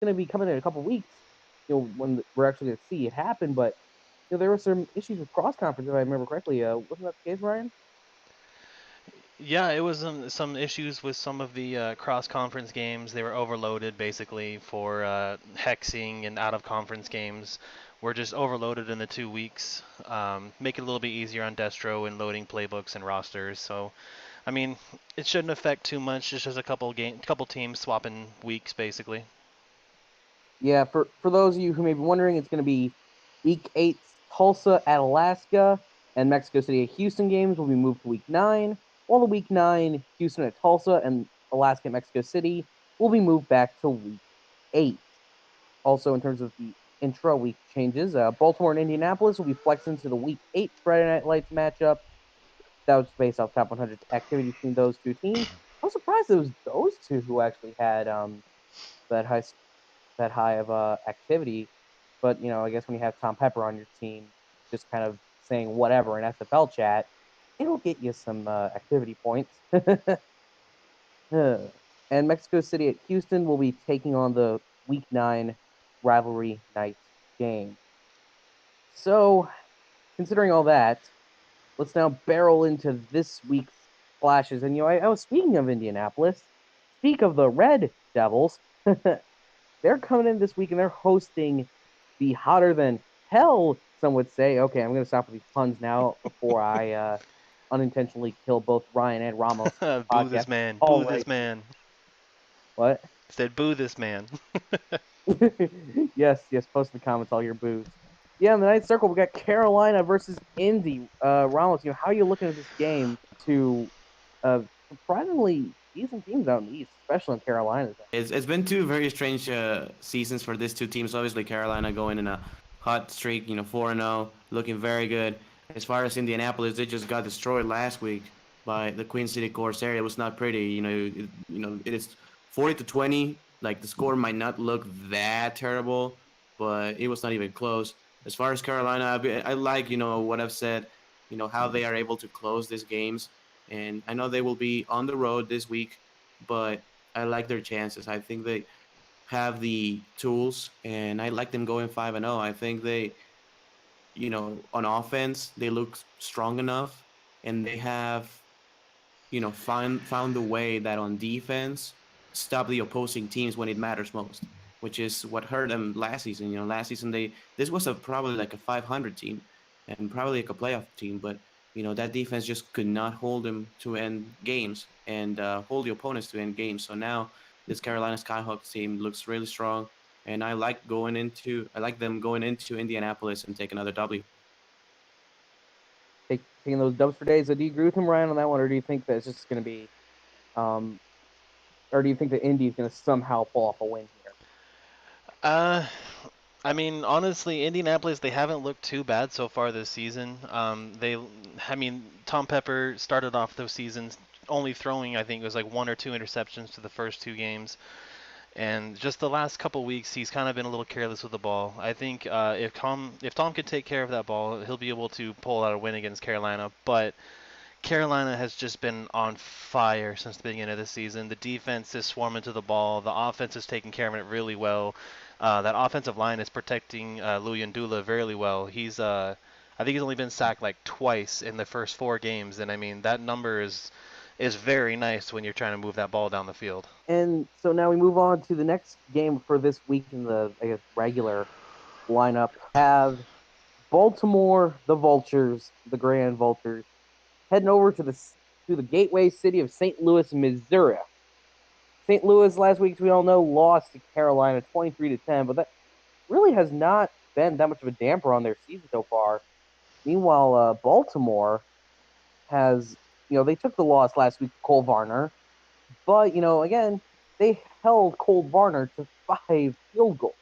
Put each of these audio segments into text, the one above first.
going to be coming in a couple weeks, when we're actually going to see it happen. But there were some issues with cross conference, if I remember correctly. Wasn't that the case, Ryan? Yeah, it was some issues with some of the cross-conference games. They were overloaded basically for hexing and out-of-conference games. We're just overloaded in the 2 weeks. Make it a little bit easier on Destro and loading playbooks and rosters. So, I mean, it shouldn't affect too much. It's just a couple teams swapping weeks basically. Yeah, for those of you who may be wondering, it's going to be Week 8, Tulsa at Alaska, and Mexico City at Houston games will be moved to Week 9, while the Week 9, Houston at Tulsa and Alaska at Mexico City will be moved back to Week 8. Also, in terms of the intra-week changes, Baltimore and Indianapolis will be flexed into the Week 8 Friday Night Lights matchup. That was based off top 100 activity between those two teams. I was surprised it was those two who actually had that high that high of activity. But I guess when you have Tom Pepper on your team, just kind of saying whatever in SFL chat, it'll get you some activity points. And Mexico City at Houston will be taking on the Week 9 rivalry night game. So, considering all that, let's now barrel into this week's flashes. And I was speaking of Indianapolis. Speak of the Red Devils. They're coming in this week and they're hosting the hotter than hell. Some would say. Okay, I'm going to stop with these puns now before I unintentionally kill both Ryan and Ramos in this Boo podcast this man. Boo already. this man. What? Said boo this man. Yes, yes. Post in the comments all your boos. Yeah, in the ninth circle, we got Carolina versus Indy. Ramos, how are you looking at this game? To surprisingly decent teams out in the East, especially in Carolina. It's been two very strange seasons for these two teams. Obviously, Carolina going in a hot streak, 4-0, looking very good. As far as Indianapolis, they just got destroyed last week by the Queen City Corsair. It was not pretty. It is 40-20. Like the score might not look that terrible, but it was not even close. As far as Carolina, I like what I've said. How they are able to close these games, and I know they will be on the road this week, but I like their chances. I think they have the tools, and I like them going 5-0. I think they, on offense, they look strong enough, and they have, found a way that on defense, stop the opposing teams when it matters most, which is what hurt them last season. Last season this was probably like a 500 team, and probably like a playoff team, but that defense just could not hold them to end games and hold the opponents to end games. So now this Carolina Skyhawks team looks really strong, and I like them going into Indianapolis and take another W. Taking those dubs for days. So do you agree with him, Ryan, on that one, or do you think that it's just going to be, um, or do you think that Indy is going to somehow pull off a win here? Uh, I mean, honestly, Indianapolis, they haven't looked too bad so far this season. I mean, Tom Pepper started off those seasons only throwing, I think it was like one or two interceptions to the first two games. And just the last couple weeks, he's kind of been a little careless with the ball. I think if Tom could take care of that ball, he'll be able to pull out a win against Carolina. But Carolina has just been on fire since the beginning of the season. The defense is swarming to the ball. The offense is taking care of it really well. That offensive line is protecting Louis Ndula very well. I think he's only been sacked like twice in the first 4 games, and I mean that number is very nice when you're trying to move that ball down the field. And so now we move on to the next game for this week in the, I guess, regular lineup. Have Baltimore, the Vultures, the Grand Vultures, heading over to the gateway city of St. Louis, Missouri. St. Louis last week, as we all know, lost to Carolina 23-10, but that really has not been that much of a damper on their season so far. Meanwhile, Baltimore has, they took the loss last week to Cole Varner, but, again, they held Cole Varner to 5 field goals.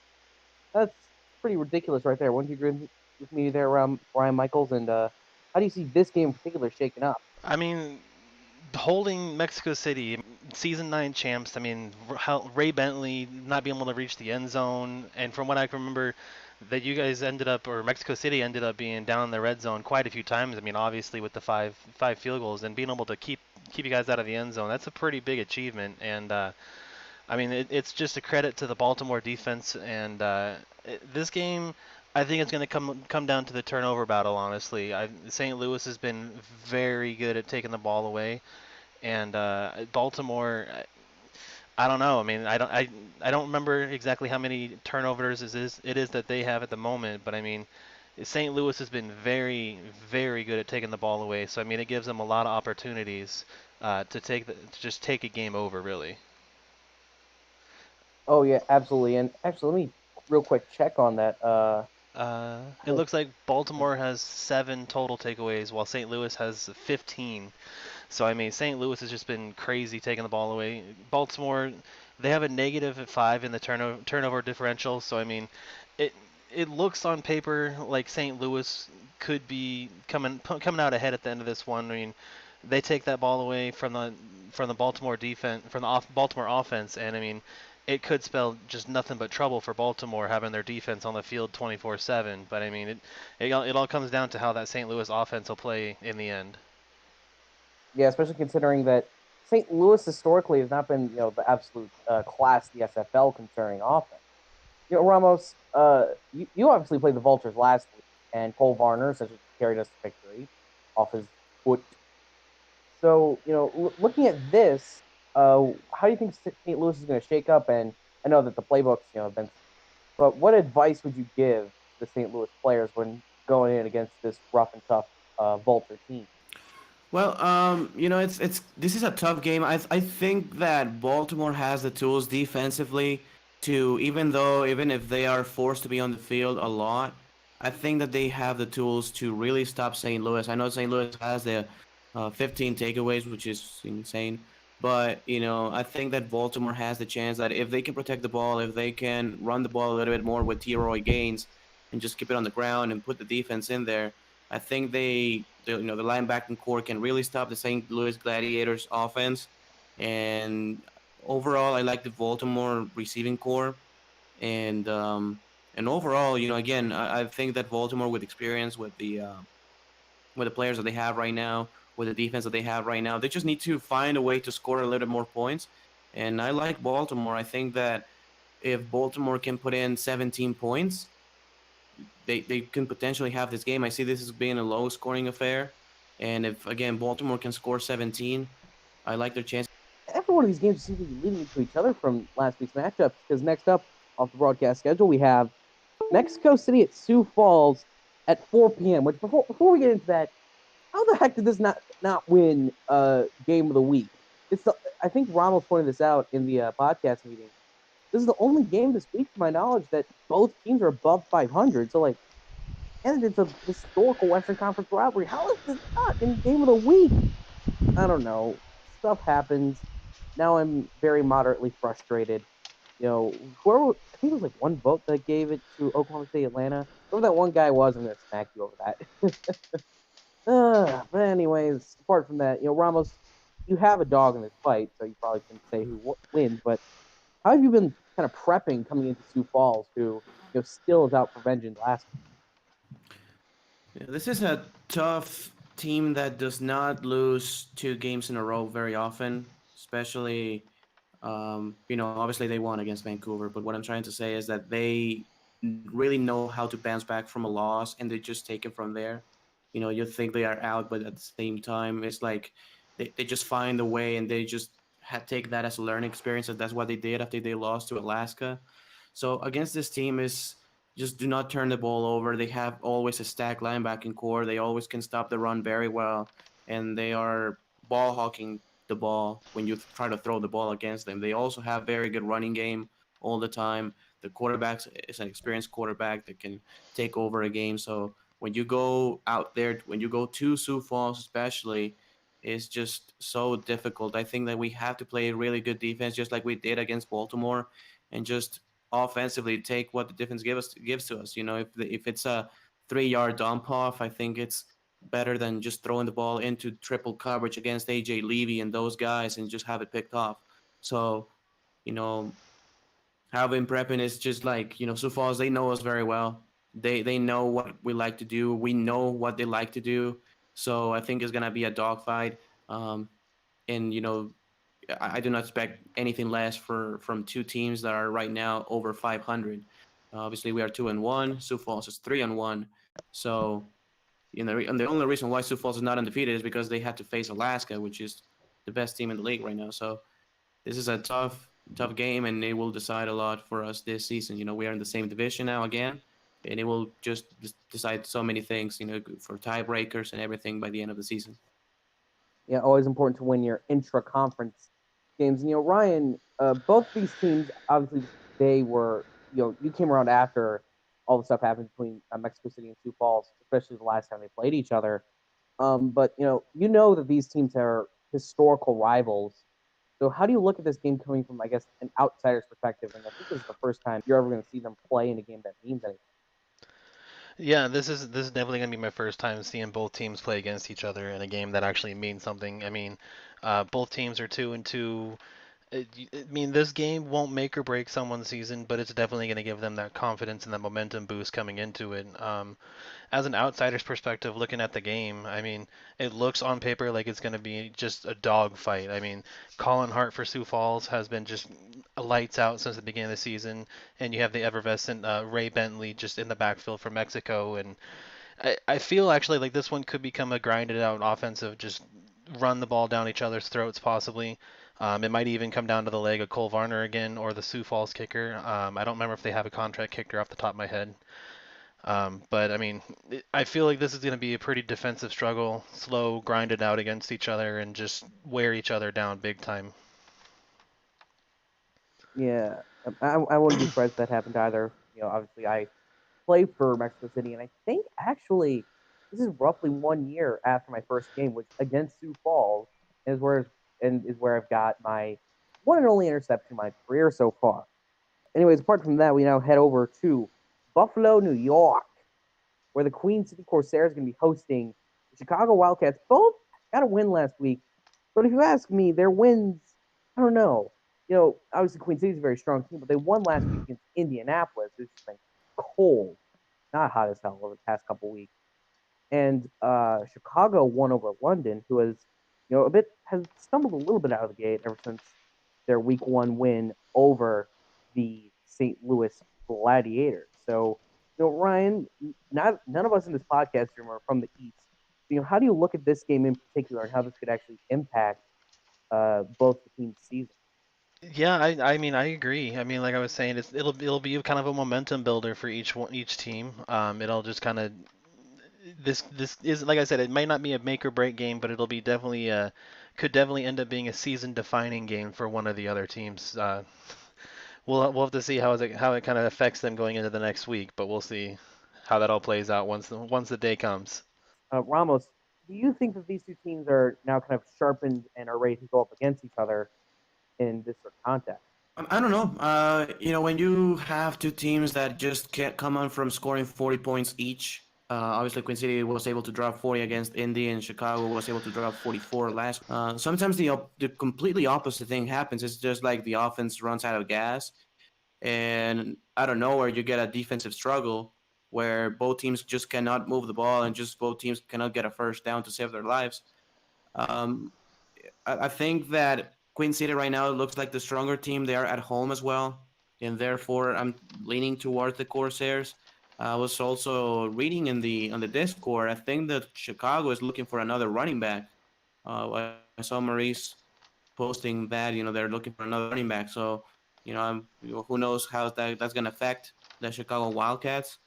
That's pretty ridiculous right there. Wouldn't you agree with me there, Ryan Michaels? And how do you see this game in particular shaking up? I mean, holding Mexico City, season 9 champs. I mean, Ray Bentley not being able to reach the end zone, and from what I can remember, that you guys ended up, or Mexico City ended up being down in the red zone quite a few times. I mean, obviously with the five field goals and being able to keep you guys out of the end zone, that's a pretty big achievement. And I mean, it's just a credit to the Baltimore defense, and this game, I think it's going to come down to the turnover battle. Honestly, St. Louis has been very good at taking the ball away, and Baltimore, I don't know. I mean, I don't remember exactly how many turnovers it is that they have at the moment, but I mean, St. Louis has been very, very good at taking the ball away. So I mean, it gives them a lot of opportunities to just take a game over, really. Oh yeah, absolutely. And actually, let me real quick check on that. It looks like Baltimore has 7 total takeaways, while St. Louis has 15. So I mean, St. Louis has just been crazy taking the ball away. Baltimore, they have a -5 in the turnover differential. So I mean, it it looks on paper like St. Louis could be coming out ahead at the end of this one. I mean, they take that ball away from the Baltimore defense, from the Baltimore offense, and I mean, it could spell just nothing but trouble for Baltimore having their defense on the field 24/7. But I mean, it all comes down to how that St. Louis offense will play in the end. Yeah, especially considering that St. Louis historically has not been, the absolute class the SFL concerning offense. Ramos, you obviously played the Vultures last week, and Cole Varner essentially carried us to victory off his foot. So, looking at this, how do you think St. Louis is going to shake up? And I know that the playbooks, have been, but what advice would you give to the St. Louis players when going in against this rough and tough Vulture team? Well, it's this is a tough game. I think that Baltimore has the tools defensively to even if they are forced to be on the field a lot, I think that they have the tools to really stop St. Louis. I know St. Louis has the 15 takeaways, which is insane, but I think that Baltimore has the chance that if they can protect the ball, if they can run the ball a little bit more with T. Roy Gaines and just keep it on the ground and put the defense in there. I think the linebacking core can really stop the St. Louis Gladiators offense. And overall, I like the Baltimore receiving core. And overall, again, I think that Baltimore with experience with the players that they have right now, with the defense that they have right now, they just need to find a way to score a little bit more points. And I like Baltimore. I think that if Baltimore can put in 17 points, they can potentially have this game. I see this as being a low scoring affair. And if again Baltimore can score 17, I like their chance. Every one of these games seems to be leading into each other from last week's matchups. Because next up off the broadcast schedule, we have Mexico City at Sioux Falls at 4 p.m. Which before we get into that, how the heck did this not win game of the week? I think Ramos pointed this out in the podcast meeting. This is the only game this week, to my knowledge, that both teams are above 500. So like, and it's a historical Western Conference rivalry. How is this not in game of the week? I don't know. Stuff happens. Now I'm very moderately frustrated. I think it was like one vote that gave it to Oklahoma State Atlanta. Whoever that one guy was, I'm gonna smack you over that. But anyways, apart from that, Ramos, you have a dog in this fight, so you probably can say who wins. But how have you been kind of prepping coming into Sioux Falls, who still is out for vengeance last week? Yeah, this is a tough team that does not lose 2 games in a row very often, especially obviously they won against Vancouver, but what I'm trying to say is that they really know how to bounce back from a loss and they just take it from there. You think they are out, but at the same time, it's like they just find a way and they just take that as a learning experience. And that's what they did after they lost to Alaska. So against this team is just do not turn the ball over. They have always a stacked linebacking core. They always can stop the run very well, and they are ball hawking the ball when you try to throw the ball against them. They also have very good running game all the time. The quarterback is an experienced quarterback that can take over a game. So when you go out there, when you go to Sioux Falls, especially, it's just so difficult. I think that we have to play really good defense, just like we did against Baltimore, and just offensively take what the defense gives to us. If it's a 3 yard dump off, I think it's better than just throwing the ball into triple coverage against AJ Levy and those guys and just have it picked off. So, you know, having prepping is just like, Sioux Falls, they know us very well. They know what we like to do. We know what they like to do. So I think it's gonna be a dogfight. And I do not expect anything less from two teams that are right now over 500. Obviously, we are 2-1. Sioux Falls is 3-1. So, and the only reason why Sioux Falls is not undefeated is because they had to face Alaska, which is the best team in the league right now. So this is a tough game, and it will decide a lot for us this season. We are in the same division now again, and it will just decide so many things. For tiebreakers and everything by the end of the season. Yeah, always important to win your intra-conference games. And Ryan, both these teams obviously they were you came around after all the stuff happened between Mexico City and Sioux Falls, especially the last time they played each other. But you know that these teams are historical rivals. So how do you look at this game coming from, I guess, an outsider's perspective? And I think this is the first time you're ever going to see them play in a game that means anything. Yeah, this is definitely gonna be my first time seeing both teams play against each other in a game that actually means something. I mean, both teams are 2-2. I mean, this game won't make or break someone's season, but it's definitely going to give them that confidence and that momentum boost coming into it. As an outsider's perspective, looking at the game, I mean, it looks on paper like it's going to be just a dog fight. I mean, Colin Hart for Sioux Falls has been just lights out since the beginning of the season, and you have the effervescent Ray Bentley just in the backfield for Mexico, and I feel actually like this one could become a grinded out offensive, just run the ball down each other's throats possibly. It might even come down to the leg of Cole Varner again or the Sioux Falls kicker. I don't remember if they have a contract kicker off the top of my head. But I mean, I feel like this is going to be a pretty defensive struggle, slow, grinded out against each other, and just wear each other down big time. Yeah, I wouldn't be surprised if that happened either. Obviously I play for Mexico City, and I think actually this is roughly 1 year after my first game, which against Sioux Falls is where I've got my one and only interception of my career so far. Anyways, apart from that, we now head over to Buffalo, New York, where the Queen City Corsairs are going to be hosting the Chicago Wildcats. Both got a win last week, but if you ask me, their wins, I don't know. Obviously Queen City is a very strong team, but they won last week against Indianapolis, who's just been cold, not hot as hell over the past couple weeks. And Chicago won over London, who has stumbled a little bit out of the gate ever since their week 1 win over the St. Louis Gladiators. So, Ryan, none of us in this podcast room are from the East. How do you look at this game in particular, and how this could actually impact both the teams' season? Yeah, I mean I agree. I mean, like I was saying, it'll be kind of a momentum builder for each team. It'll just kind of this is like I said, it might not be a make or break game, but it'll be definitely could definitely end up being a season defining game for one of the other teams. We'll have to see how it kind of affects them going into the next week, but we'll see how that all plays out once the day comes. Ramos, do you think that these two teams are now kind of sharpened and are ready to go up against each other in this sort of context? I don't know. When you have two teams that just can't come on from scoring 40 points each. Obviously, Queen City was able to drop 40 against Indy, and Chicago was able to drop 44 last. Sometimes the completely opposite thing happens. It's just like the offense runs out of gas, and out of nowhere you get a defensive struggle where both teams just cannot move the ball, and just both teams cannot get a first down to save their lives. Um, I think that Queen City right now looks like the stronger team. They are at home as well, and therefore I'm leaning towards the Corsairs. I was also reading on the Discord. I think that Chicago is looking for another running back. I saw Maurice posting that they're looking for another running back. So who knows how that's going to affect the Chicago Wildcats.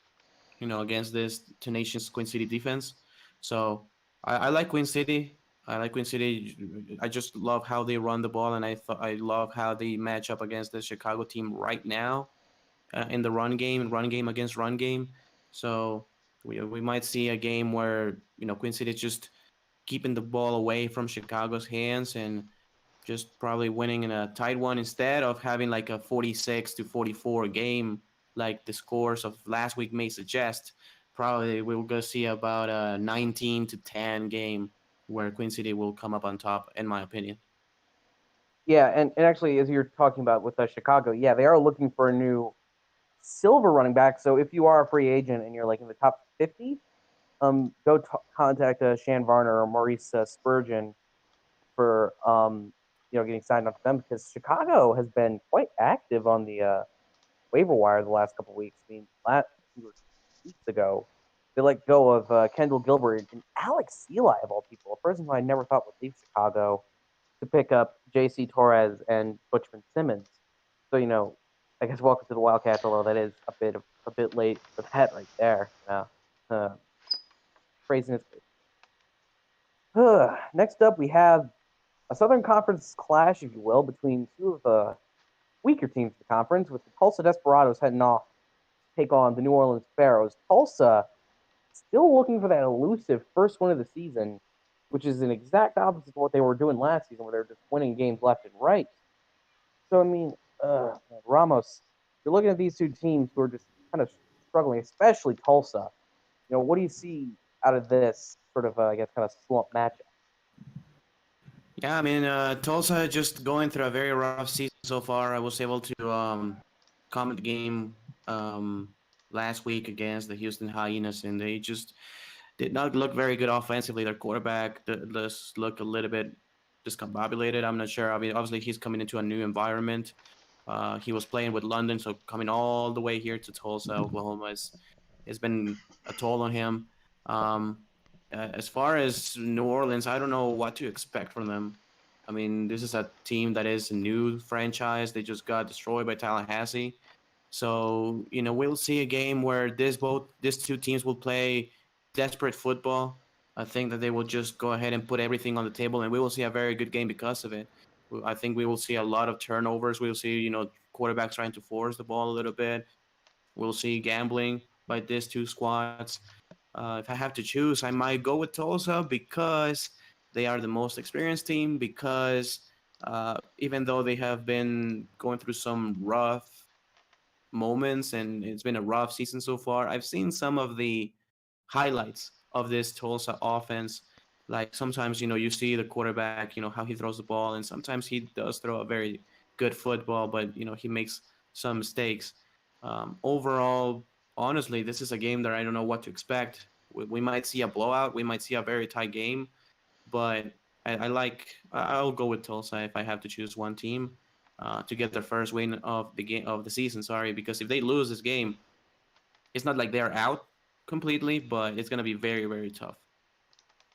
Against this tenacious Queen City defense. So I like Queen City. I like Queen City. I just love how they run the ball, and I love how they match up against the Chicago team right now in the run game against run game. So we might see a game where Queen City is just keeping the ball away from Chicago's hands and just probably winning in a tight one instead of having like a 46-44 game like the scores of last week may suggest. Probably we're going to see about a 19-10 game where Queen City will come up on top, in my opinion. Yeah, and actually, as you're talking about with Chicago, yeah, they are looking for a new silver running back. So if you are a free agent and you're like in the top 50, contact Shan Varner or Maurice Spurgeon for getting signed up to them because Chicago has been quite active on the waiver wire the last couple of weeks. I mean, last 2 weeks ago, they let go of Kendall Gilbert and Alex Eli of all people, a person who I never thought would leave Chicago to pick up J.C. Torres and Butchman Simmons. So I guess welcome to the Wildcats, although that is a bit late for that right there. Craziness. Next up, we have a Southern Conference clash, if you will, between two of the weaker teams in the conference, with the Tulsa Desperados heading off to take on the New Orleans Pharaohs. Tulsa still looking for that elusive first win of the season, which is an exact opposite of what they were doing last season, where they were just winning games left and right. So, I mean, Ramos, you're looking at these two teams who are just kind of struggling, especially Tulsa. What do you see out of this sort of, I guess, kind of slump matchup? Yeah, I mean, Tulsa just going through a very rough season so far. I was able to comment the game last week against the Houston Hyenas, and they just did not look very good offensively. Their quarterback does look a little bit discombobulated. I'm not sure. I mean, obviously he's coming into a new environment. He was playing with London, so coming all the way here to Tulsa, Oklahoma, has been a toll on him. As far as New Orleans, I don't know what to expect from them. I mean, this is a team that is a new franchise. They just got destroyed by Tallahassee. So, we'll see a game where these two teams will play desperate football. I think that they will just go ahead and put everything on the table, and we will see a very good game because of it. I think we will see a lot of turnovers. We'll see, quarterbacks trying to force the ball a little bit. We'll see gambling by these two squads. If I have to choose, I might go with Tulsa because they are the most experienced team. Because even though they have been going through some rough moments and it's been a rough season so far, I've seen some of the highlights of this Tulsa offense. Like sometimes, you see the quarterback, how he throws the ball, and sometimes he does throw a very good football, but he makes some mistakes. Overall, honestly, this is a game that I don't know what to expect. We might see a blowout, we might see a very tight game, but I'll go with Tulsa if I have to choose one team to get their first win of the season. Sorry, because if they lose this game, it's not like they're out completely, but it's gonna be very, very tough.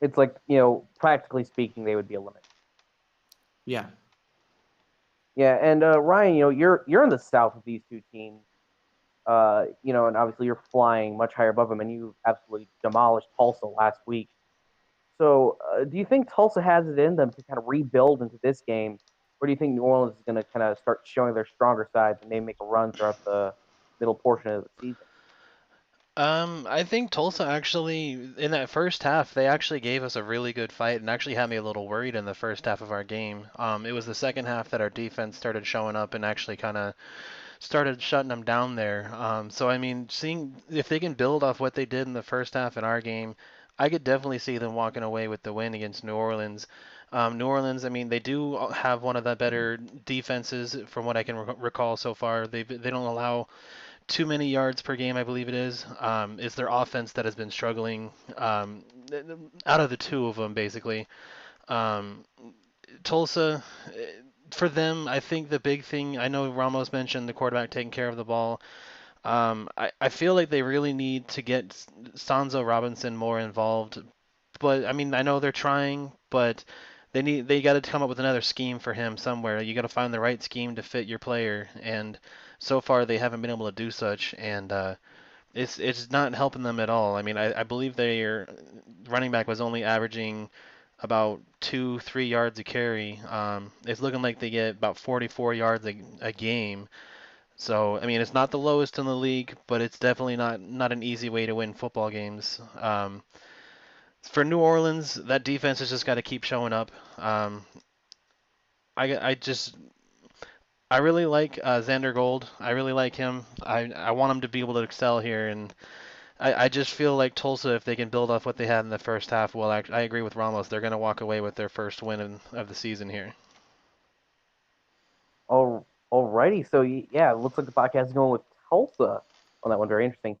It's like, practically speaking, they would be eliminated. Yeah. Yeah, and Ryan, you're in the south of these two teams. And obviously you're flying much higher above them, and you absolutely demolished Tulsa last week. So, do you think Tulsa has it in them to kind of rebuild into this game, or do you think New Orleans is going to kind of start showing their stronger sides and maybe make a run throughout the middle portion of the season? I think Tulsa actually, in that first half, they actually gave us a really good fight and actually had me a little worried in the first half of our game. It was the second half that our defense started showing up and actually kind of started shutting them down there. So I mean, seeing if they can build off what they did in the first half in our game, I could definitely see them walking away with the win against New Orleans. New Orleans, I mean, they do have one of the better defenses from what I can recall so far. They don't allow too many yards per game, I believe it is. It's their offense that has been struggling out of the two of them, basically. Um, Tulsa, for them, I think the big thing, I know Ramos mentioned the quarterback taking care of the ball. I feel like they really need to get Sanzo Robinson more involved. But I mean, I know they're trying, but they got to come up with another scheme for him somewhere. You got to find the right scheme to fit your player, and so far they haven't been able to do such, and it's not helping them at all. I mean, I believe their running back was only averaging about 2-3 yards a carry. It's looking like they get about 44 yards a game. So I mean, it's not the lowest in the league, but it's definitely not an easy way to win football games. For New Orleans, that defense has just got to keep showing up. Um, I just I really like Xander Gold. I really like him. I want him to be able to excel here, and I just feel like Tulsa, if they can build off what they had in the first half, well, I agree with Ramos. They're going to walk away with their first win of the season here. Alrighty, so yeah, it looks like the podcast is going with Tulsa on that one. Very interesting.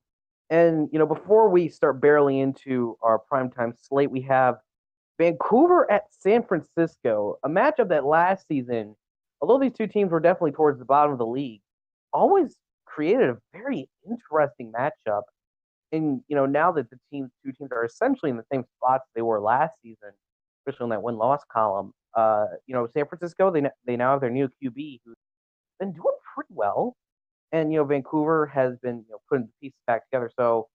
And before we start barreling into our primetime slate, we have Vancouver at San Francisco, a matchup that last season, although these two teams were definitely towards the bottom of the league, always created a very interesting matchup. And now that the two teams are essentially in the same spots they were last season, especially on that win-loss column. San Francisco, they now have their new QB who's been doing pretty well, and Vancouver has been putting the pieces back together. So,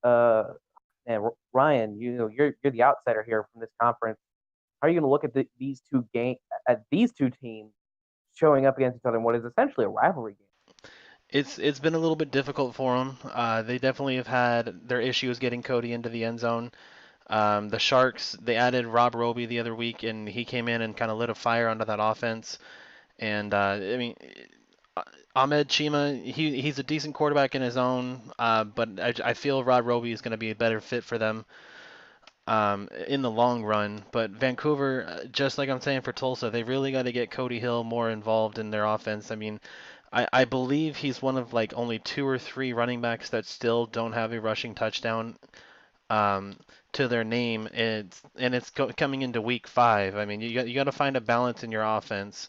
and Ryan, you're the outsider here from this conference. How are you going to look at these two teams showing up against each other in what is essentially a rivalry game? It's been a little bit difficult for them. They definitely have had their issues getting Cody into the end zone. The Sharks, they added Rob Roby the other week, and he came in and kind of lit a fire under that offense. And I mean, Ahmed Chima, he's a decent quarterback in his own, but I feel Rob Roby is going to be a better fit for them in the long run. But Vancouver, just like I'm saying for Tulsa, they really got to get Cody Hill more involved in their offense. I mean, I believe he's one of like only two or three running backs that still don't have a rushing touchdown um, to their name. And it's coming into week 5. I mean, you got to find a balance in your offense,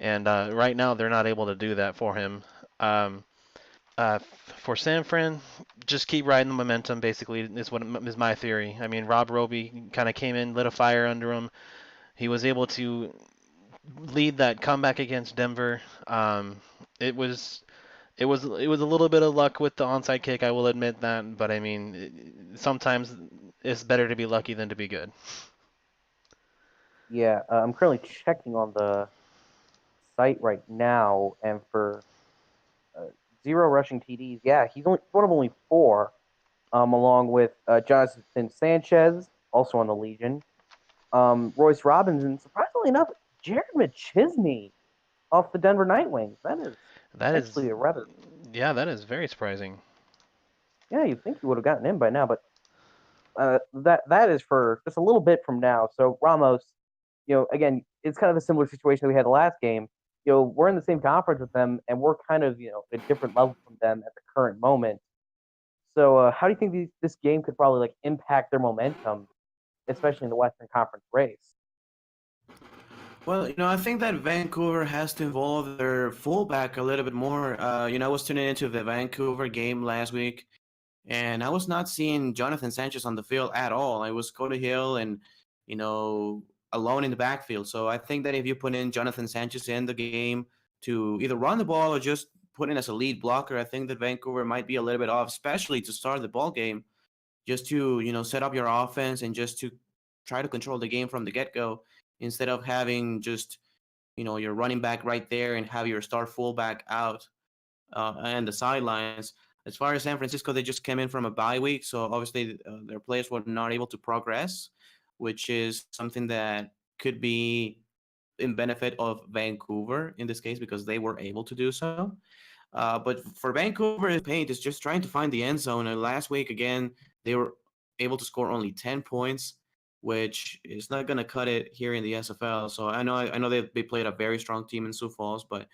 and right now they're not able to do that for him. Um, for San Fran, just keep riding the momentum. Basically, is my theory. I mean, Rob Roby kind of came in, lit a fire under him. He was able to lead that comeback against Denver. It was it was a little bit of luck with the onside kick. I will admit that, but I mean, sometimes it's better to be lucky than to be good. Yeah, I'm currently checking on the site right now, and for uh, zero rushing TDs, yeah, he's one of only four, along with Jonathan Sanchez, also on the Legion, Royce Robinson. Surprisingly enough, Jared McChisney off the Denver Nightwings. That is That is, actually a rather yeah, that is very surprising. yeah. You'd think you would have gotten in by now, but that is for just a little bit from now. So Ramos, again, it's kind of a similar situation that we had the last game. We're in the same conference with them, and we're kind of at a different level from them at the current moment. So how do you think this game could probably like impact their momentum, especially in the Western Conference race? Well, I think that Vancouver has to involve their fullback a little bit more. I was tuning into the Vancouver game last week, and I was not seeing Jonathan Sanchez on the field at all. I was Cody Hill and, you know, alone in the backfield. So I think that if you put in Jonathan Sanchez in the game to either run the ball or just put in as a lead blocker, I think that Vancouver might be a little bit off, especially to start the ball game, just to, set up your offense and just to try to control the game from the get-go instead of having just, your running back right there and have your star fullback out and the sidelines. As far as San Francisco, they just came in from a bye week, so obviously their players were not able to progress, which is something that could be in benefit of Vancouver in this case because they were able to do so. But for Vancouver, Paint is just trying to find the end zone. And last week, again, they were able to score only 10 points, which is not going to cut it here in the SFL. So I know they played a very strong team in Sioux Falls, but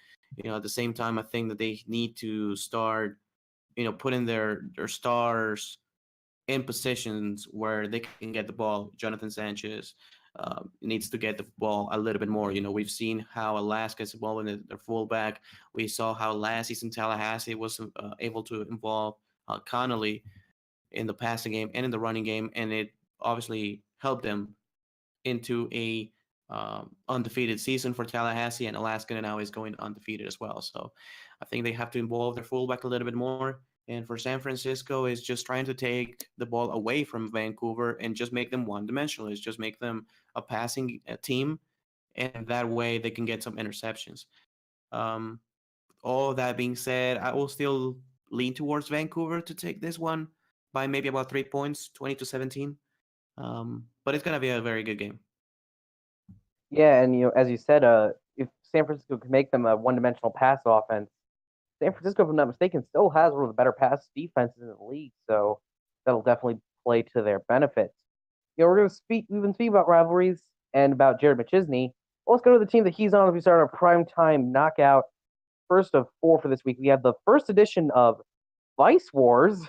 at the same time, I think that they need to start, putting their stars in positions where they can get the ball. Jonathan Sanchez needs to get the ball a little bit more. We've seen how Alaska's involved in their fullback. We saw how last season Tallahassee was able to involve Connolly in the passing game and in the running game, and it obviously helped them into a undefeated season for Tallahassee, and Alaska now is going undefeated as well. So I think they have to involve their fullback a little bit more. And for San Francisco, is just trying to take the ball away from Vancouver and just make them one-dimensional. Is just make them a passing team, and that way they can get some interceptions. Um, all that being said, I will still lean towards Vancouver to take this one by maybe about 3 points, 20-17. But it's gonna be a very good game. Yeah, and as you said, if San Francisco can make them a one-dimensional pass offense, San Francisco, if I'm not mistaken, still has one of the better pass defenses in the league, so that'll definitely play to their benefit. We're going to speak. We've been speaking about rivalries and about Jared McChisney. Well, let's go to the team that he's on as we start our prime time knockout. First of four for this week, we have the first edition of Vice Wars,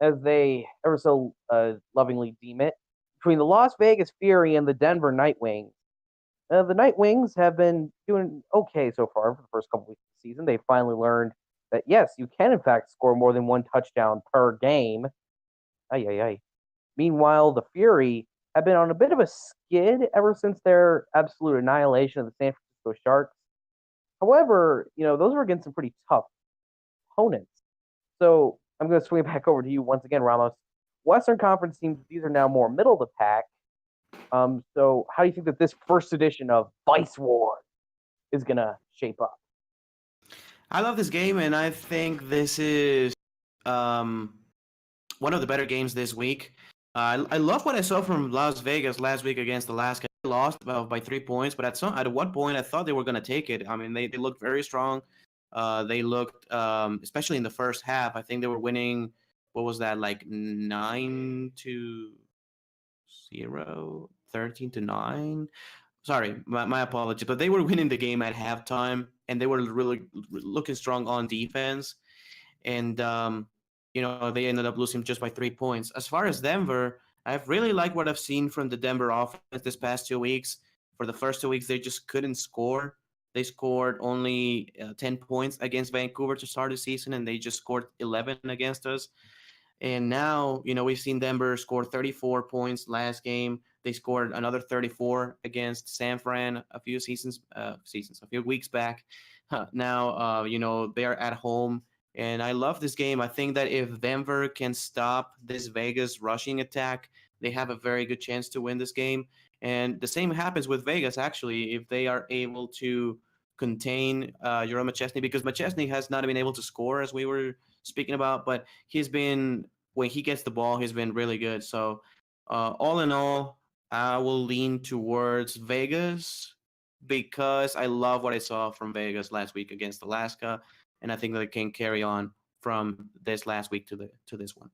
as they ever so lovingly deem it. between the Las Vegas Fury and the Denver Nightwings. The Nightwings have been doing okay so far for the first couple weeks of the season. They finally learned that, yes, you can, in fact, score more than one touchdown per game. Ay, ay, ay. Meanwhile, the Fury have been on a bit of a skid ever since their absolute annihilation of the San Francisco Sharks. However, those were against some pretty tough opponents. So I'm going to swing back over to you once again, Ramos. Western Conference teams, these are now more middle of the pack. So how do you think that this first edition of Vice War is going to shape up? I love this game, and I think this is one of the better games this week. I love what I saw from Las Vegas last week against Alaska. They lost by 3 points, but at one point I thought they were going to take it. I mean, they looked very strong. They looked, especially in the first half, I think they were winning, what was that, like 9-0, 13-9? Sorry, my apologies, but they were winning the game at halftime, and they were really looking strong on defense. And they ended up losing just by 3 points. As far as Denver, I've really liked what I've seen from the Denver offense this past 2 weeks. For the first 2 weeks, they just couldn't score. They scored only 10 points against Vancouver to start the season, and they just scored 11 against us. And now, we've seen Denver score 34 points last game. They scored another 34 against San Fran a few weeks back. Now, they are at home. And I love this game. I think that if Denver can stop this Vegas rushing attack, they have a very good chance to win this game. And the same happens with Vegas, actually, if they are able to contain Jerome McChesney, because McChesney has not been able to score, as we were speaking about, but when he gets the ball, he's been really good. So all in all, I will lean towards Vegas because I love what I saw from Vegas last week against Alaska. And I think that it can carry on from this last week to this one.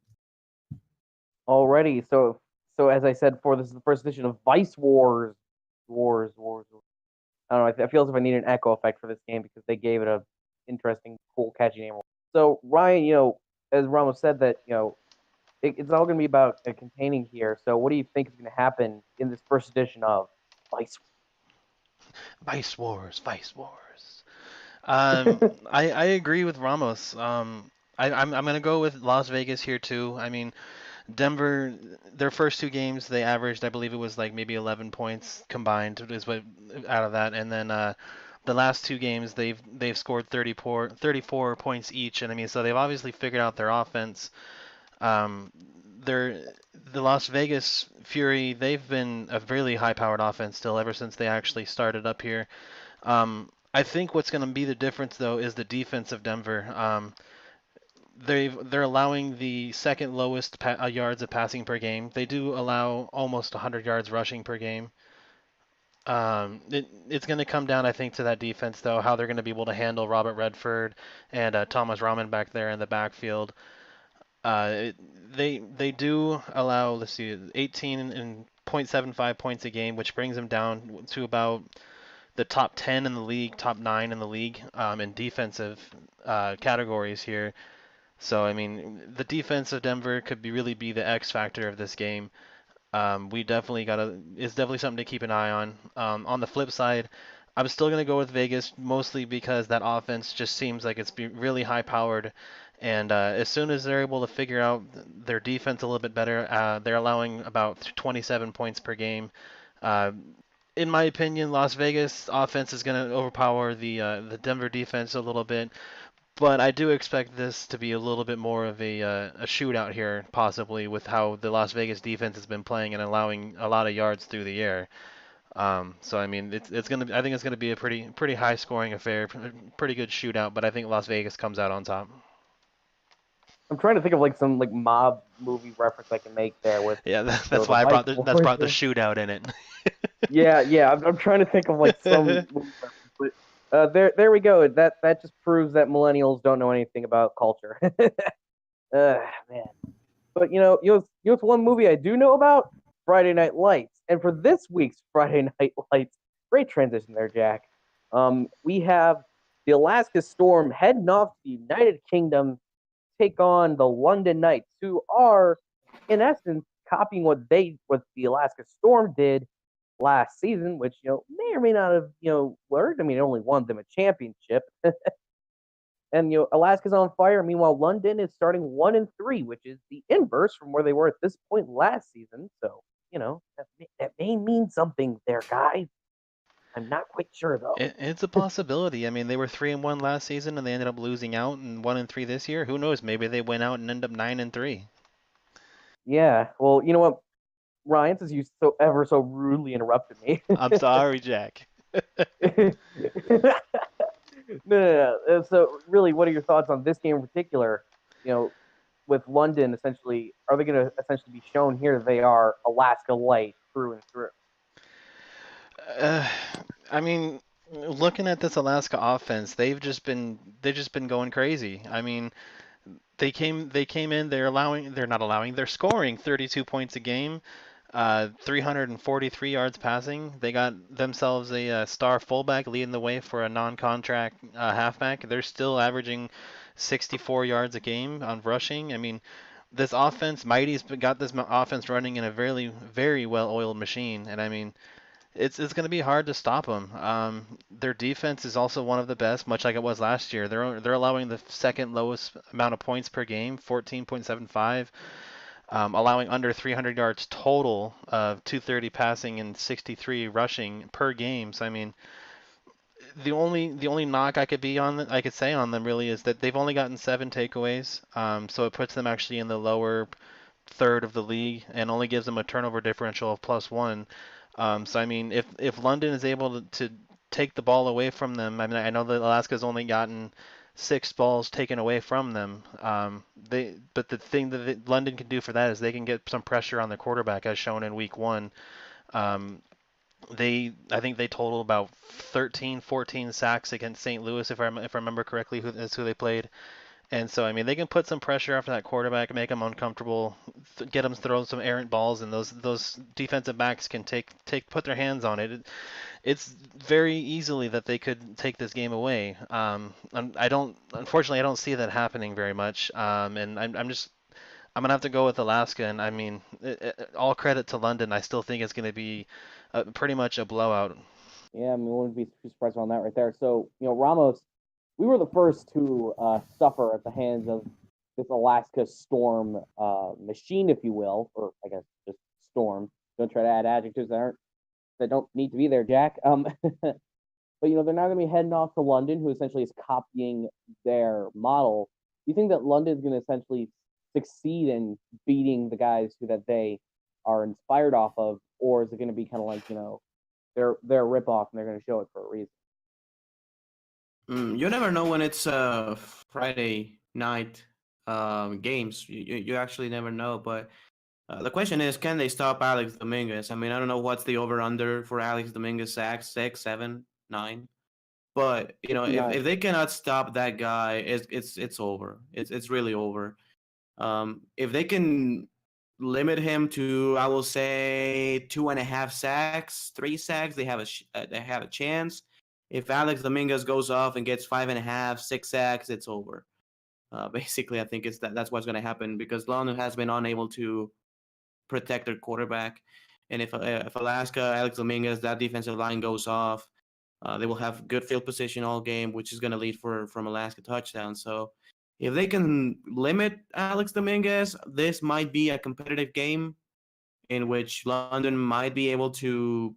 Already, so as I said before, this is the first edition of Vice Wars. Wars. I don't know. I feel as if I need an echo effect for this game because they gave it a interesting, cool, catchy name. So Ryan, as Ramos said, that it's all going to be about containing here. So what do you think is going to happen in this first edition of Vice Wars? Vice Wars. I agree with Ramos. I'm gonna go with Las Vegas here too. I mean, Denver, their first 2 games they averaged, I believe it was like maybe 11 points combined is what out of that, and then the last 2 games they've scored 34 points each, and I mean so they've obviously figured out their offense. The Las Vegas Fury, they've been a really high-powered offense still ever since they actually started up here. I think what's going to be the difference, though, is the defense of Denver. They're allowing the second lowest yards of passing per game. They do allow almost 100 yards rushing per game. It's going to come down, I think, to that defense, though, how they're going to be able to handle Robert Redford and Thomas Rahman back there in the backfield. They do allow, let's see, 18 and 0.75 points a game, which brings them down to about the top 10 in the league, top 9 in the league in defensive categories here. So, I mean, the defense of Denver could really be the X factor of this game. It's definitely something to keep an eye on. On the flip side, I'm still going to go with Vegas, mostly because that offense just seems like it's really high-powered. And as soon as they're able to figure out their defense a little bit better, they're allowing about 27 points per game. In my opinion, Las Vegas offense is going to overpower the Denver defense a little bit, but I do expect this to be a little bit more of a shootout here, possibly with how the Las Vegas defense has been playing and allowing a lot of yards through the air. So I mean, I think it's gonna be a pretty high scoring affair, pretty good shootout, but I think Las Vegas comes out on top. I'm trying to think of like some like mob movie reference I can make there with. Yeah, that's why I brought the shootout in it. yeah. I'm trying to think of like some movie reference, but there we go. That just proves that millennials don't know anything about culture. Man. But what's one movie I do know about? Friday Night Lights. And for this week's Friday Night Lights, great transition there, Jack. We have the Alaska Storm heading off to the United Kingdom, take on the London Knights, who are, in essence, copying what the Alaska Storm did last season, which may or may not have learned. I mean, it only won them a championship, and Alaska's on fire. Meanwhile, London is starting 1-3, which is the inverse from where they were at this point last season. So that may mean something there, guys. I'm not quite sure though. It's a possibility. I mean, they were 3-1 last season, and they ended up losing out, and 1-3 this year. Who knows? Maybe they went out and end up 9-3. Yeah. Well, you know what, Ryan, since you so rudely interrupted me. I'm sorry, Jack. No. So, really, what are your thoughts on this game in particular? With London, essentially, are they going to essentially be shown here they are Alaska light through and through? I mean, looking at this Alaska offense, they've just been going crazy. I mean, they came in, they're scoring 32 points a game, 343 yards passing. They got themselves a star fullback leading the way for a non-contract halfback. They're still averaging 64 yards a game on rushing. I mean, this offense, Mighty's got this offense running in a very, very well-oiled machine, and I mean, it's going to be hard to stop them. Their defense is also one of the best, much like it was last year. They're allowing the second lowest amount of points per game, 14.75, allowing under 300 yards total of 230 passing and 63 rushing per game. So I mean, the only knock I could say on them really is that they've only gotten 7 takeaways. So it puts them actually in the lower third of the league and only gives them a turnover differential of +1. So I mean, if London is able to take the ball away from them, I mean, I know that Alaska's only gotten 6 balls taken away from them. But the thing that London can do for that is they can get some pressure on the quarterback, as shown in Week 1. Um, I think they total about 13, 14 sacks against St. Louis, if I remember correctly, who they played. And so, I mean, they can put some pressure after that quarterback, make them uncomfortable, get them to throw some errant balls, and those defensive backs can put their hands on it. It's very easily that they could take this game away. Unfortunately, I don't see that happening very much. And I'm gonna have to go with Alaska. And I mean, all credit to London. I still think it's gonna be pretty much a blowout. Yeah, I mean, wouldn't be too surprised on that right there. So, Ramos, we were the first to suffer at the hands of this Alaska Storm machine, if you will, or I guess just storm. Don't try to add adjectives that don't need to be there, Jack. But they're now going to be heading off to London, who essentially is copying their model. Do you think that London is going to essentially succeed in beating the guys that they are inspired off of, or is it going to be kind of like their ripoff and they're going to show it for a reason? You never know when it's Friday night games. You actually never know. But the question is, can they stop Alex Dominguez? I mean, I don't know what's the over/under for Alex Dominguez sacks, 6, 7, 9. But if they cannot stop that guy, it's over. It's really over. If they can limit him to, I will say, 2.5 sacks, 3 sacks, they have a chance. If Alex Dominguez goes off and gets 5.5, 6 sacks, it's over. Basically, I think that's what's going to happen because London has been unable to protect their quarterback. And if Alaska, Alex Dominguez, that defensive line goes off, they will have good field position all game, which is going to lead from Alaska touchdown. So if they can limit Alex Dominguez, this might be a competitive game in which London might be able to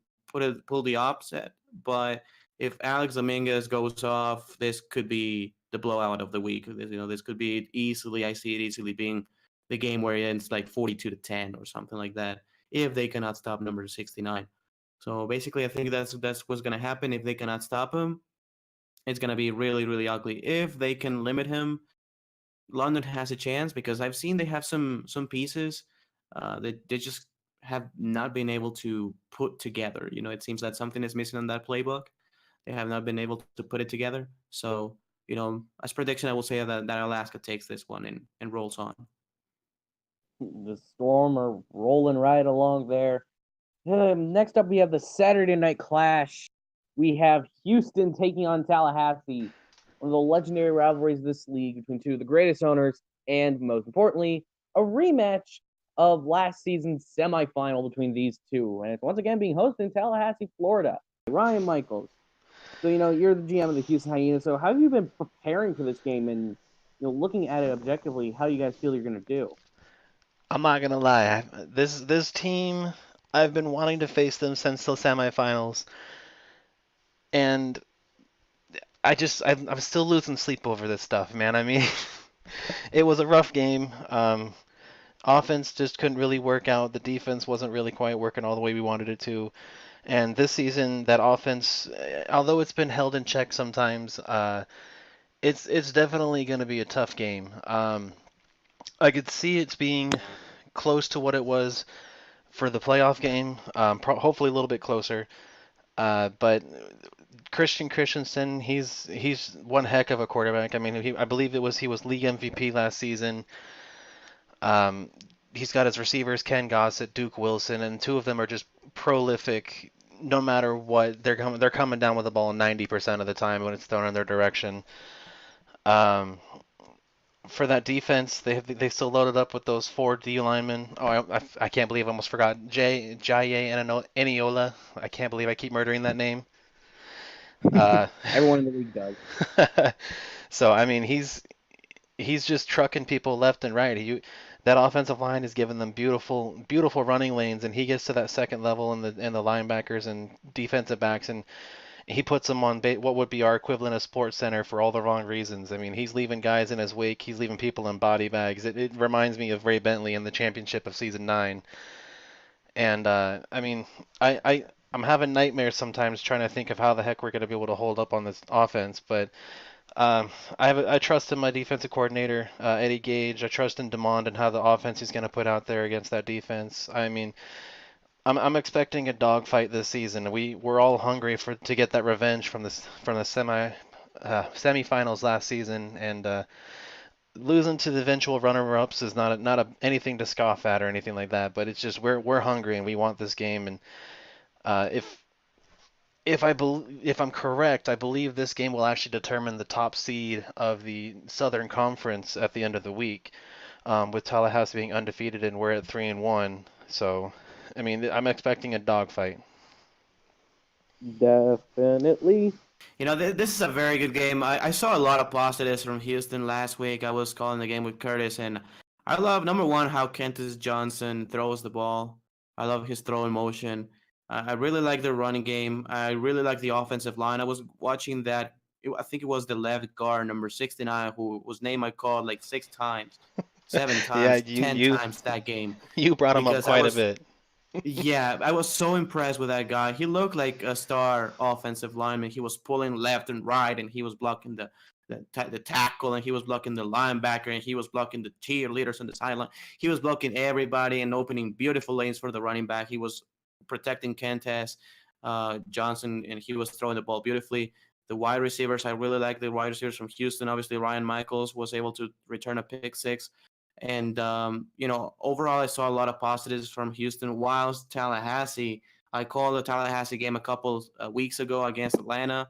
pull the opposite. But if Alex Dominguez goes off, this could be the blowout of the week. This could be easily. I see it easily being the game where it ends like 42-10 or something like that. If they cannot stop number 69. So basically, I think that's what's going to happen. If they cannot stop him, it's going to be really, really ugly. If they can limit him, London has a chance because I've seen they have some pieces that they just have not been able to put together. It seems that something is missing on that playbook. They have not been able to put it together. So, as prediction, I will say that Alaska takes this one and rolls on. The Storm are rolling right along there. Next up, we have the Saturday night clash. We have Houston taking on Tallahassee, one of the legendary rivalries of this league between two of the greatest owners, and most importantly, a rematch of last season's semifinal between these two. And it's once again being hosted in Tallahassee, Florida. Ryan Michaels. So, you're the GM of the Houston Hyenas. So, how have you been preparing for this game and, looking at it objectively, how you guys feel you're going to do? I'm not gonna lie. This team, I've been wanting to face them since the semifinals, and I'm still losing sleep over this stuff, man. I mean, it was a rough game. Offense just couldn't really work out. The defense wasn't really quite working all the way we wanted it to. And this season, that offense, although it's been held in check sometimes, it's definitely going to be a tough game. I could see it being close to what it was for the playoff game, hopefully a little bit closer. But Christian Christensen, he's one heck of a quarterback. I mean, I believe he was league MVP last season. He's got his receivers Ken Gossett, Duke Wilson, and two of them are just prolific. No matter what, they're coming down with the ball 90% of the time when it's thrown in their direction. Um, for that defense, they still loaded up with those four D linemen. Oh, I can't believe I almost forgot Jaye Eniola. I can't believe I keep murdering that name. Everyone in the league does. So I mean, he's just trucking people left and right. That offensive line is giving them beautiful, beautiful running lanes, and he gets to that second level in the linebackers and defensive backs, and he puts them on what would be our equivalent of Sports Center for all the wrong reasons. I mean, he's leaving guys in his wake. He's leaving people in body bags. It reminds me of Ray Bentley in the championship of season 9. And I mean, I'm having nightmares sometimes trying to think of how the heck we're going to be able to hold up on this offense, but I trust in my defensive coordinator, Eddie Gage. I trust in DeMond and how the offense he's going to put out there against that defense. I mean, I'm expecting a dogfight this season. We're all hungry to get that revenge from the semifinals last season, and losing to the eventual runner-ups is not anything to scoff at or anything like that. But it's just we're hungry and we want this game. And if I'm correct, I believe this game will actually determine the top seed of the Southern Conference at the end of the week, with Tallahassee being undefeated and we're at 3-1. So, I mean, I'm expecting a dogfight. Definitely. This is a very good game. I saw a lot of positives from Houston last week. I was calling the game with Curtis, and I love, number one, how Kentis Johnson throws the ball. I love his throwing motion. I really like the running game. I really like the offensive line. I was watching that. I think it was the left guard, number 69, who was named I called like 6 times, 7 Yeah, times, 10 times that game. You brought him up quite a bit. Yeah, I was so impressed with that guy. He looked like a star offensive lineman. He was pulling left and right, and he was blocking the tackle, and he was blocking the linebacker, and he was blocking the cheerleaders on the sideline. He was blocking everybody and opening beautiful lanes for the running back. He was protecting Kentes Johnson, and he was throwing the ball beautifully. The wide receivers, I really like the wide receivers from Houston. Obviously, Ryan Michaels was able to return a pick six. And, overall, I saw a lot of positives from Houston. Whilst Tallahassee, I called the Tallahassee game a couple weeks ago against Atlanta.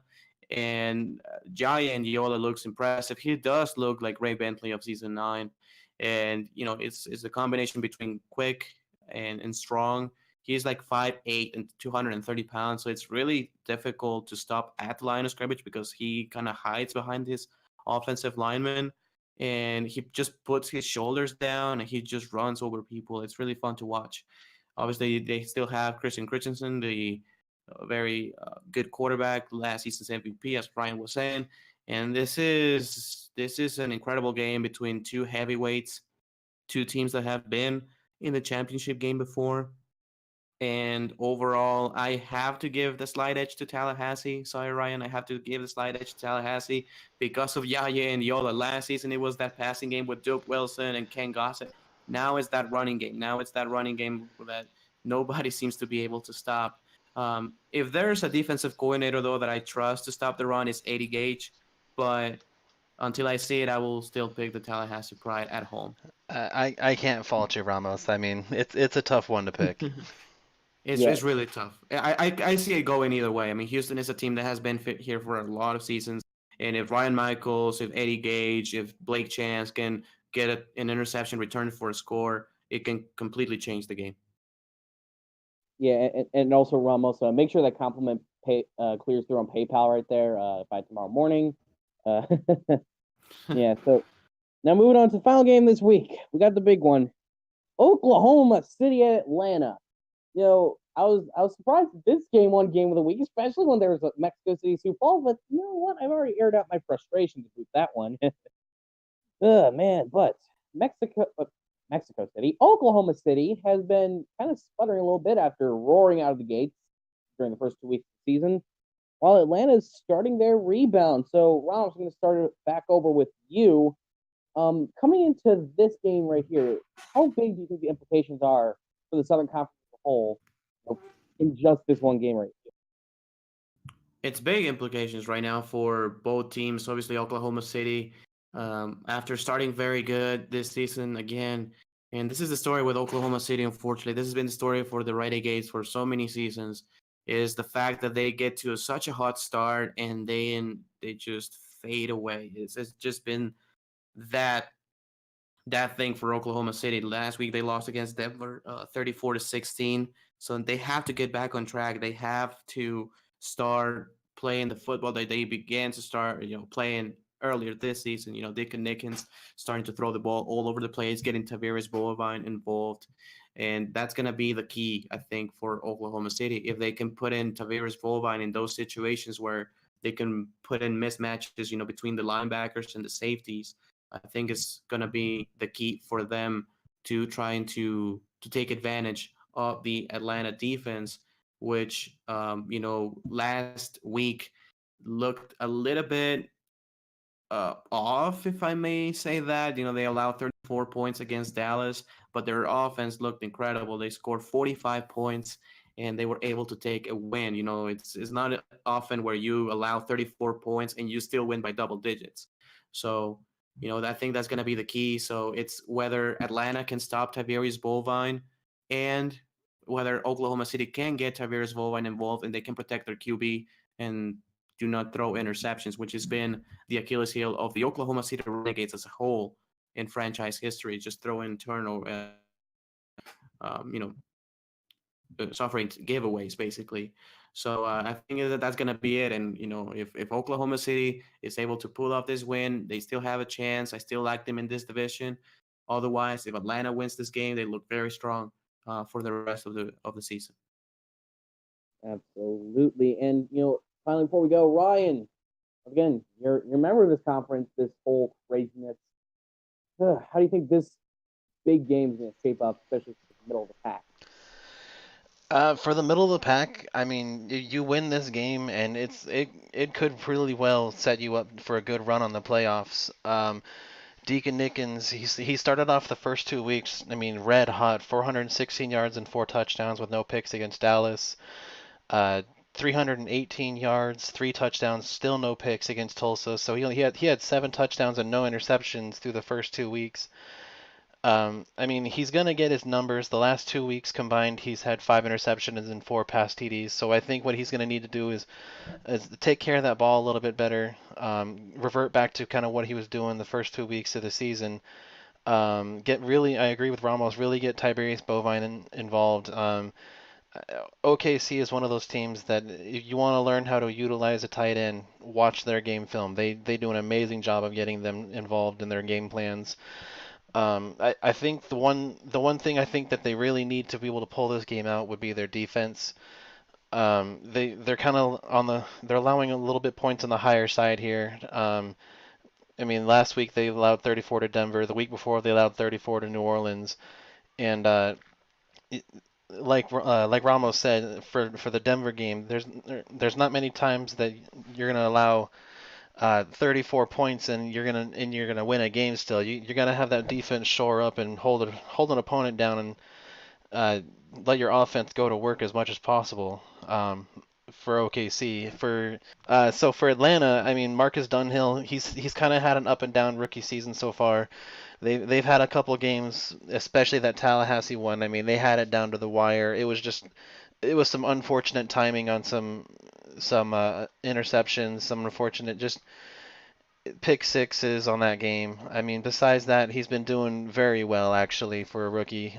And Jaya and Yola looks impressive. He does look like Ray Bentley of season 9. And, it's a combination between quick and strong. He's like 5'8" and 230 pounds. So it's really difficult to stop at the line of scrimmage because he kind of hides behind his offensive lineman, and he just puts his shoulders down and he just runs over people. It's really fun to watch. Obviously, they still have Christian Christensen, the very good quarterback, last season's MVP, as Brian was saying. And this is an incredible game between two heavyweights, two teams that have been in the championship game before. And overall, I have to give the slight edge to Tallahassee. Sorry, Ryan. I have to give the slight edge to Tallahassee because of Yaya and Yola. Last season, it was that passing game with Duke Wilson and Ken Gossett. Now it's that running game. Now it's that running game that nobody seems to be able to stop. If there's a defensive coordinator, though, that I trust to stop the run, it's Eddie Gage. But until I see it, I will still pick the Tallahassee Pride at home. I can't fault you, Ramos. I mean, it's a tough one to pick. It's really tough. I see it going either way. I mean, Houston is a team that has been here for a lot of seasons. And if Ryan Michaels, if Eddie Gage, if Blake Chance can get an interception returned for a score, it can completely change the game. Yeah, and also Ramos, make sure that compliment clears through on PayPal right there by tomorrow morning. Yeah, so now moving on to the final game this week. We got the big one. Oklahoma City at Atlanta. I was surprised that this game won game of the week, especially when there was a Mexico City Sioux Falls. But you know what? I've already aired out my frustrations with that one. Man, but Mexico, Mexico City, Oklahoma City has been kind of sputtering a little bit after roaring out of the gates during the first 2 weeks of the season, while Atlanta is starting their rebound. So, Ron, I'm going to start it back over with you. Coming into this game right here, how big do you think the implications are for the Southern Conference as a whole in just this one game right here? It's big implications right now for both teams. Obviously, Oklahoma City, after starting very good this season again, and this is the story with Oklahoma City. Unfortunately, this has been the story for the Renegades for so many seasons. Is the fact that they get to such a hot start and they just fade away. It's just been that that thing for Oklahoma City. Last week they lost against Denver, 34-16. So they have to get back on track. They have to start playing the football that they began to start, playing earlier this season. Dick and Nickens starting to throw the ball all over the place, getting Tavares Bovine involved. And that's going to be the key, I think, for Oklahoma City. If they can put in Tavares Bovine in those situations where they can put in mismatches, between the linebackers and the safeties, I think it's gonna be the key for them to trying to take advantage of the Atlanta defense, which last week looked a little bit off, if I may say that. They allowed 34 points against Dallas, but their offense looked incredible. They scored 45 points and they were able to take a win. It's not often where you allow 34 points and you still win by double digits. So, I think that's going to be the key. So it's whether Atlanta can stop Tavares Bovine and whether Oklahoma City can get Tavares Bovine involved and they can protect their QB and do not throw interceptions, which has been the Achilles heel of the Oklahoma City Renegades as a whole in franchise history, just throwing turnover, suffering giveaways basically. So I think that that's going to be it. And if Oklahoma City is able to pull off this win, they still have a chance. I still like them in this division. Otherwise, if Atlanta wins this game, they look very strong for the rest of the season. Absolutely. And finally, before we go, Ryan, again, you're a member of this conference. This whole craziness. How do you think this big game is going to shape up, especially for the middle of the pack? For the middle of the pack, I mean, you win this game, and it could really well set you up for a good run on the playoffs. Deacon Nickens, he started off the first 2 weeks, I mean, red hot, 416 yards and 4 touchdowns with no picks against Dallas. 318 yards, 3 touchdowns, still no picks against Tulsa. So he had 7 touchdowns and no interceptions through the first 2 weeks. I mean, he's going to get his numbers. The last 2 weeks combined, he's had 5 interceptions and 4 pass TDs. So I think what he's going to need to do is take care of that ball a little bit better, revert back to kind of what he was doing the first 2 weeks of the season. I agree with Ramos, really get Tiberius Bovine involved. OKC is one of those teams that if you want to learn how to utilize a tight end, watch their game film. They do an amazing job of getting them involved in their game plans. I think the one thing I think that they really need to be able to pull this game out would be their defense. They're kind of they're allowing a little bit points on the higher side here. I mean, last week they allowed 34 to Denver. The week before they allowed 34 to New Orleans. And like Ramos said, for the Denver game, there's not many times that you're gonna allow 34 points and you're gonna win a game still. You're gonna have that defense shore up and hold an opponent down and let your offense go to work as much as possible. For OKC, for Atlanta, I mean Marcus Dunhill, he's kind of had an up and down rookie season so far. They've had a couple games, especially that Tallahassee one. I mean, they had it down to the wire. It was some unfortunate timing on some interceptions, some unfortunate just pick sixes on that game. I mean, besides that, he's been doing very well actually for a rookie.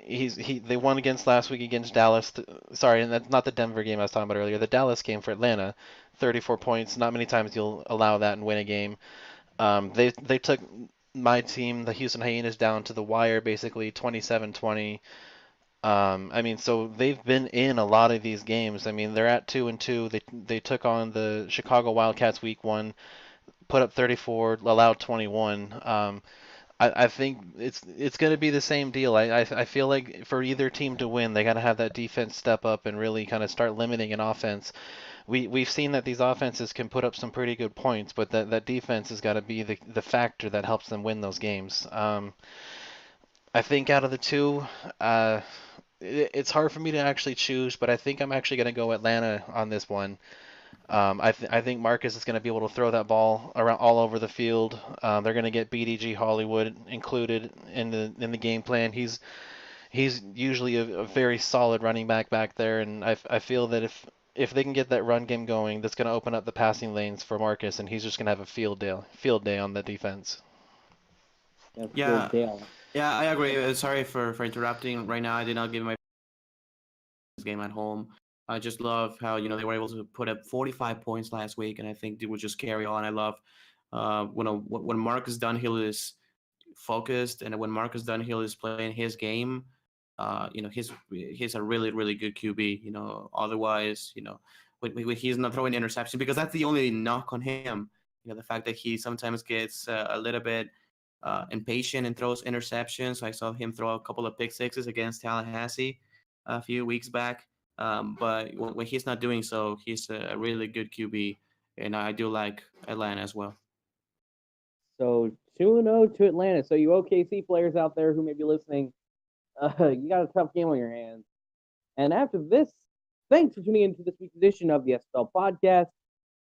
They won against last week against Dallas. Sorry, and that's not the Denver game I was talking about earlier. The Dallas game for Atlanta, 34 points. Not many times you'll allow that and win a game. They took my team, the Houston Hyenas, down to the wire basically 27-20. I mean, so they've been in a lot of these games. I mean, they're at 2-2. They took on the Chicago Wildcats week 1, put up 34, allowed 21. I think it's going to be the same deal. I feel like for either team to win, they got to have that defense step up and really kind of start limiting an offense. We've seen that these offenses can put up some pretty good points, but that defense has got to be the factor that helps them win those games. I think out of the two, it's hard for me to actually choose, but I think I'm actually going to go Atlanta on this one. I think Marcus is going to be able to throw that ball around all over the field. They're going to get BDG Hollywood included in the game plan. He's usually a very solid running back there, and I feel that if they can get that run game going, that's going to open up the passing lanes for Marcus, and he's just going to have a field day on the defense. That's Yeah, Field Dale. yeah, I agree. Sorry for interrupting. Right now, I did not give my game at home. I just love how they were able to put up 45 points last week, and I think they would just carry on. I love when Marcus Dunhill is focused and when Marcus Dunhill is playing his game. He's a really good QB. Otherwise, when he's not throwing interception, because that's the only knock on him. The fact that he sometimes gets a little bit impatient and throws interceptions. I saw him throw a couple of pick sixes against Tallahassee a few weeks back. But when he's not doing so, he's a really good QB, and I do like Atlanta as well. So 2-0 to Atlanta. So you OKC players out there who may be listening, you got a tough game on your hands. And after this, thanks for tuning into this week's edition of the SFL podcast.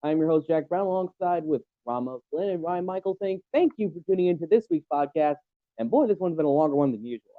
I'm your host, Jack Brown, alongside with Ramos Lynn and Ryan Michael saying thank you for tuning into this week's podcast. And boy, this one's been a longer one than usual.